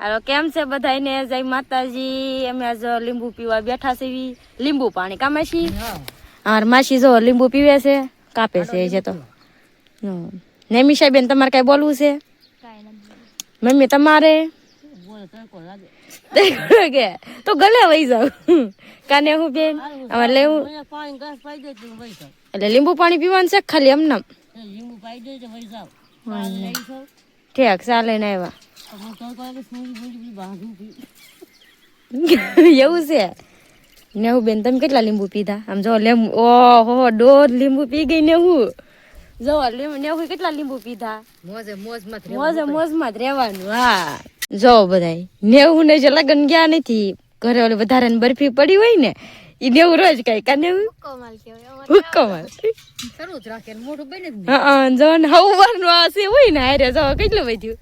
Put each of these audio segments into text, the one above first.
હાલો કેમ છે બધાને? જય માતાજી. અમે આજ લીંબુ પીવા બેઠા છે. લીંબુ પાણી કા માસી? હા માસી જો લીંબુ પીવે છે, કાપે છે એ તો. નેમિશા બેન તમારે કઈ બોલવું છે? મમ્મી તમારે તો ગલે વહી જાવ કાને હું બેન અમારે લેવું એટલે લીંબુ પાણી પીવાનું છે ખાલી એમને ઠીક ચાલે ને આવ્યા એવું છે નેવું બેન તમે કેટલા લીંબુ પીધા? આમ જો લીંબુ ઓહો 1.5 લીંબુ પી ગઈ નેવું. જો નેવું કેટલા લીંબુ પીધા? મોજમાં જ રહેવાનું. હા જો બધાય નેવું ને જે લગન ગયા નથી ઘરે ઓલે વધારે બરફી પડી હોય ને ઈ નેવું રોજ કઈ કા નેવું હુકમાલ શરૂ જ રાખે મોઢું બને જ હા જો ને હવારનું આ છે હોય ને હારે જો કેટલું વધ્યું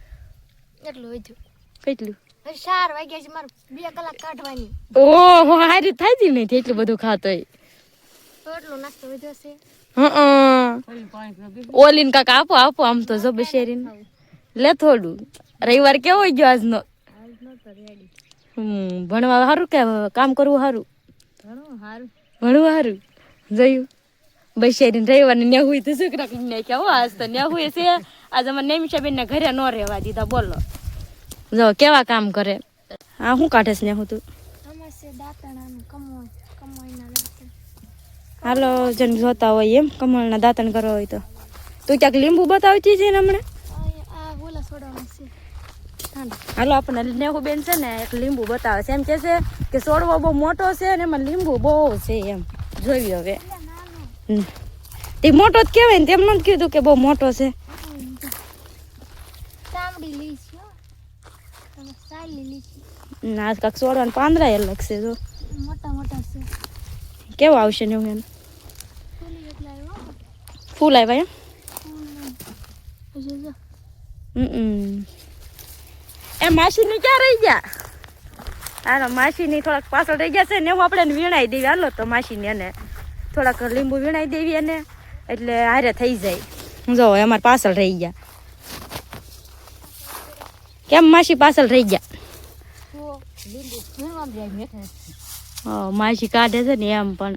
કેટલું 4 વાગ્યા છે મારે 2 કલાક કાઢવાની. ઓહો હારી થાય જ નહીં એટલું બધું ખાતોય એટલો નાસ્તો વધ્યો છે. ઓલીન કાકા આપો આમ તો જો બશેરીન લે થોડું. રવિવાર કેવો ગયો આજનો? ભણવા સારું કે કામ કરવું સારું? ભણવું સારું જોયું બશેરીન રવિવાર ને નેવું તો છોકરા કઈ નાખ્યા હો. આજ તો નેવું છે. આજ અમારે નેમિશા બેન ને ઘરે ન રહેવા દીધા. બોલો જો કેવા કામ કરે. હા શું કાઢે છે નેવું તું? હાલો જન જોતા હોય એમ કમળના દાંતણ કરવા હોય તો તું ક્યાંક લીંબુ બતાવતી છે ને હમણાં? હાલો આપણને નેહુ બેન છે ને એક લીંબુ બતાવે છે. એમ કે છે કે છોડવો બહુ મોટો છે ને એમાં લીંબુ બહુ છે એમ. જોઈ હવે તે મોટો જ કહેવાય ને તેમ નથી કીધું કે બહુ મોટો છે. ના કાંક છોડવાના પાંદડા અલગ છે જો મોટા છે. કેવું આવશે ને એવું ફૂલ આવ્યા એમ માસી ની ક્યાં રહી ગયા? હાલો માસી ની થોડાક પાછળ રહી ગયા છે ને હું આપણે વીણાઈ દેવી. હાલો તો માસી ને એને થોડાક લીંબુ વીણાઈ દેવી એને એટલે હારે થઈ જાય. જો અમારે પાછળ રહી ગયા. કેમ માસી પાછળ રહી ગયા? માસી કાઢે છે ને એમ પણ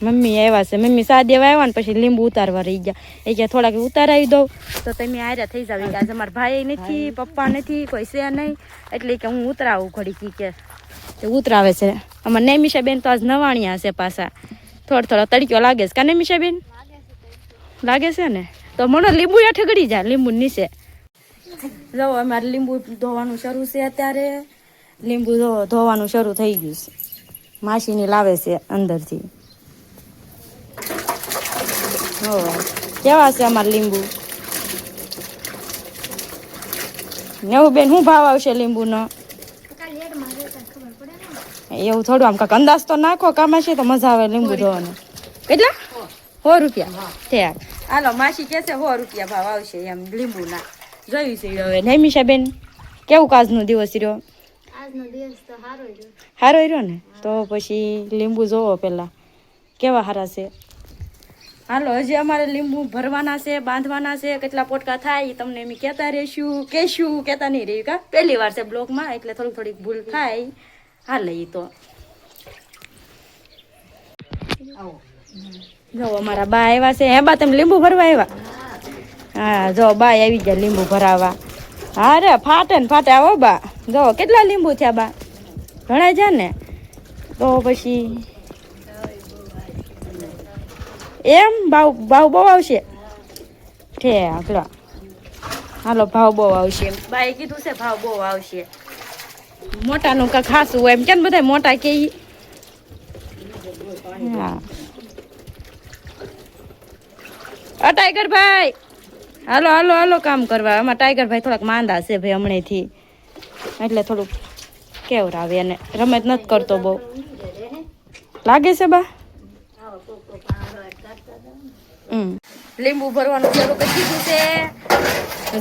મમ્મી આવ્યા છે. મમ્મી સા દેવા આવ્યા ને પછી લીંબુ ઉતારવા રહી ગયા. એ કે થોડાક ઉતારાવી દઉં તો તમે આર્યા થઈ જાવ. આજે અમારા ભાઈ નથી, પપ્પા નથી, કોઈ છે નહીં એટલે કે હું ઉતરાવું ઘડી કે ઉતરાવે છે. અમારે નેમિશા બેન તો આજ નવાણિયા છે પાછા. થોડો તડક્યો લાગે છે કા નેમિશા બેન? લાગે છે ને તો મને લીંબુ હેઠે ગળી જાય લીંબુ નીચે. જો અમારે લીંબુ ધોવાનું શરૂ છે. અત્યારે લીંબુ ધોવાનું શરૂ થઈ ગયું છે. માસીની લાવે છે અંદરથી. કેવા છે અમારે લીંબુ? નેવું બેન શું ભાવ આવશે લીંબુ નો? એવું થોડું આમ કાંક અંદાજ તો નાખો કામાં છે તો મજા આવે લીંબુ ધોવાનું. કેટલા? 100 રૂપિયા ઠેક. હાલો માસી કે છે 100 રૂપિયા ભાવ આવશે એમ લીંબુ ના. જોયું છે હવે નેમિશા બેન કેવું આજનો દિવસ રહ્યો? આજનો દિવસ તો સારો રહ્યો ને તો પછી લીંબુ જોવો પેલા કેવા સારા છે. હાલો હજી અમારે લીંબુ ભરવાના છે, બાંધવાના છે. કેટલા પોટકા થાય તમને એમ કહેતા રહીશું. કહેતા નહીં રહ્યું કા પહેલી વાર છે બ્લોગમાં એટલે થોડીક ભૂલ થાય. હાલે ઈ તો જો અમારા બા આવ્યા છે. હે બા તમે લીંબુ ભરવા આવ્યા? હા જો બા આવી ગયા લીંબુ ભરાવા. હા રે ફાટે ને ફાટે. આવો બા જો કેટલા લીંબુ થયા બા? ઘણા છે ને તો પછી એમ ભાવ બહુ આવશે ઠેક. હાલો ભાવ બહુ આવશે એમ બાએ કીધું છે. ભાવ બહુ આવશે. મોટાનું કાંઈ ખાસું હોય એમ કેમ બધા મોટા કે હા ટાઈગર ભાઈ હાલો કામ કરવા. આમાં ટાઈગર ભાઈ થોડાક માંદા છે ભાઈ હમણાંથી એટલે થોડુંક કેવરાવે એને રમત નથી કરતો બહુ લાગે છે બા. લીંબુ ભરવાનું શરૂ કરી દીધું છે.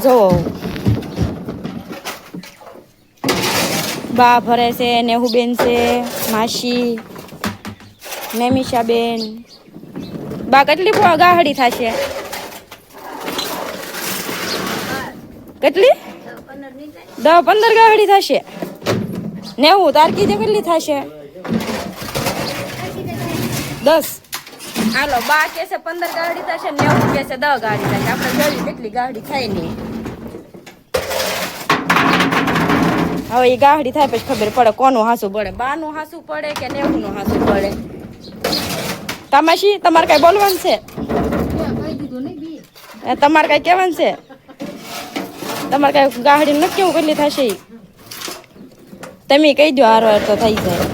જો બા ભરે છે, નેહુ બેન છે, માસી, નેમિશા બેન. બા કેટલી ગાહડી થશે? કેટલી 10-15 ગાડી થશે 90 તાર કીધે કેટલી થશે 10 હાલો બા કે છે 15 ગાડી થશે 90 કે છે 10 ગાડી થશે આપણે જોઈએ કેટલી ગાડી થાય નહીં હવે એ ગાડી થાય પછી ખબર પડે કોનું હાસું પડે બાનું હાસું પડે કે 90 નું હાસું પડે તમાશી તમારે કઈ બોલવાનું છે તમારે કઈ કહેવાનું છે તમારે કઈ ગાડી નથી કેવું કેટલી થશે ઈ? તમે કહી દો હારો હાર તો થઈ જાય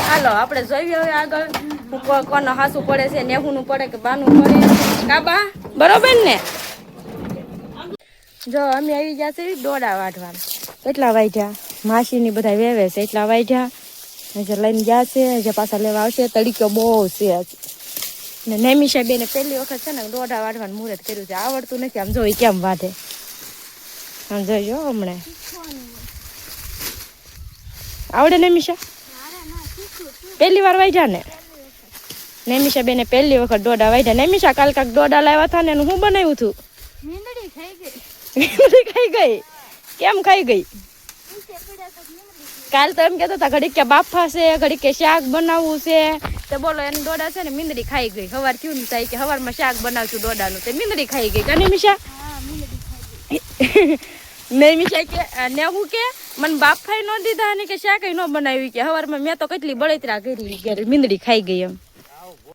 હાલો આપણે જોઈએ હવે આગળ કોનો હાસું પડે છે 90 નું પડે કે 92 નું પડે કાબા બરોબર ને જો અમે આવી ગયા છે દોડા વાઢવા કેટલા વાઢ્યા માસીની બધા વેવે છે એટલા વાઢ્યા હજે લઈને ગયા છે હજે પાછા લેવા આવશે તડીકો બહુ છે ને નૈમિષા બેને પહેલી વખત છે ને દોડા વાઢવાનું મુહૂર્ત કર્યું છે આવડતું નથી આમ જોઈ કેમ વાઢે આમ જોઈજો હમણે આવડે નૈમિષા પહેલી વાર વાઢ્યા ને નૈમિષા બેને પહેલી વખત દોડા વાઢ્યા નૈમિષા કાલ કાક દોડા લાવ્યા હતા ને એનું હું બનાવ્યું હતું મીંદડી ખાઈ ગઈ ખાઈ ગઈ કેમ ખાઈ ગઈ કાલ તો એમ કેતા હતા ઘડીક કે બાફા છે ઘડીક કે શાક બનાવવું છે તો બોલો એને દોડા છે ને મીંદડી ખાઈ ગઈ સવાર થયું ને થાય કે સવારમાં શાક બનાવશું દોડાનું તે મીંદડી ખાઈ ગઈ કને મિશા નૈમિષા કે ને હું કે મને બાફાઈ ન દીધા ને કે શાક ન બનાવી કે સવારમાં મેં તો કેટલી બળતરા કરી મીંદડી ખાઈ ગઈ એમ